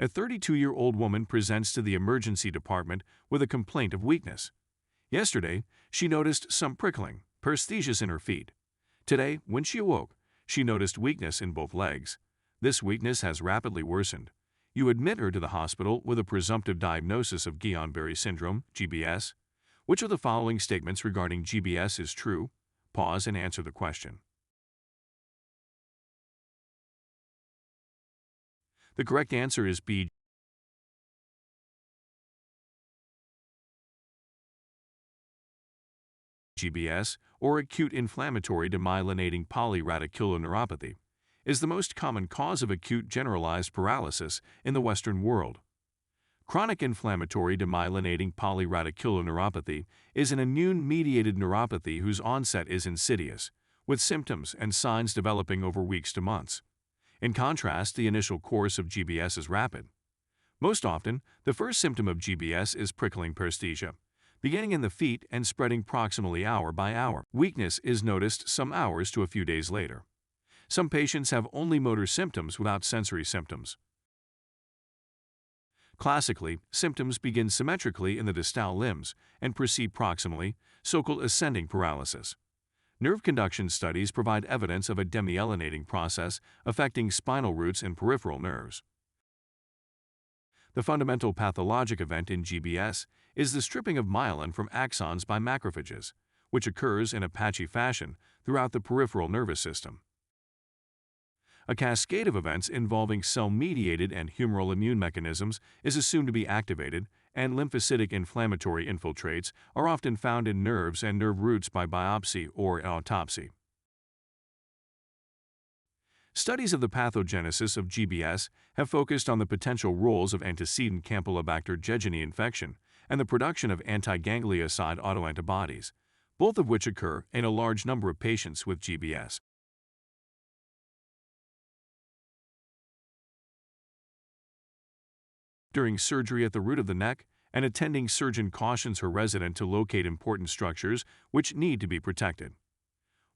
A 32-year-old woman presents to the emergency department with a complaint of weakness. Yesterday, she noticed some prickling, paresthesias in her feet. Today, when she awoke, she noticed weakness in both legs. This weakness has rapidly worsened. You admit her to the hospital with a presumptive diagnosis of Guillain-Barré syndrome, GBS. Which of the following statements regarding GBS is true? Pause and answer the question. The correct answer is B. GBS, or acute inflammatory demyelinating polyradiculoneuropathy, is the most common cause of acute generalized paralysis in the Western world. Chronic inflammatory demyelinating polyradiculoneuropathy is an immune-mediated neuropathy whose onset is insidious, with symptoms and signs developing over weeks to months. In contrast, the initial course of GBS is rapid. Most often, the first symptom of GBS is prickling paresthesia, beginning in the feet and spreading proximally hour by hour. Weakness is noticed some hours to a few days later. Some patients have only motor symptoms without sensory symptoms. Classically, symptoms begin symmetrically in the distal limbs and proceed proximally, so-called ascending paralysis. Nerve conduction studies provide evidence of a demyelinating process affecting spinal roots and peripheral nerves. The fundamental pathologic event in GBS is the stripping of myelin from axons by macrophages, which occurs in a patchy fashion throughout the peripheral nervous system. A cascade of events involving cell-mediated and humoral immune mechanisms is assumed to be activated, and lymphocytic inflammatory infiltrates are often found in nerves and nerve roots by biopsy or autopsy. Studies of the pathogenesis of GBS have focused on the potential roles of antecedent Campylobacter jejuni infection and the production of antiganglioside autoantibodies, both of which occur in a large number of patients with GBS. During surgery at the root of the neck, an attending surgeon cautions her resident to locate important structures which need to be protected.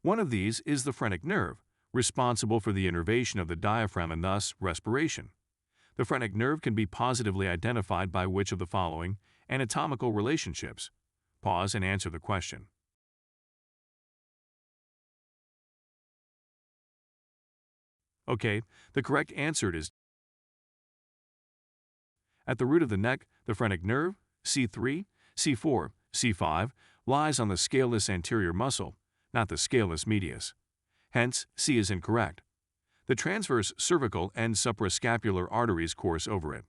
One of these is the phrenic nerve, responsible for the innervation of the diaphragm and thus respiration. The phrenic nerve can be positively identified by which of the following anatomical relationships? Pause and answer the question. Okay, the correct answer is at the root of the neck, the phrenic nerve, C3, C4, C5, lies on the scaleless anterior muscle, not the scaleless medius. Hence, C is incorrect. The transverse cervical and suprascapular arteries course over it.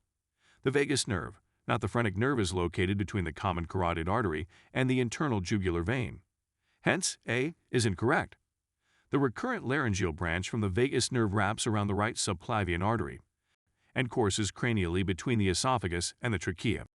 The vagus nerve, not the phrenic nerve, is located between the common carotid artery and the internal jugular vein. Hence, A is incorrect. The recurrent laryngeal branch from the vagus nerve wraps around the right subclavian artery and courses cranially between the esophagus and the trachea.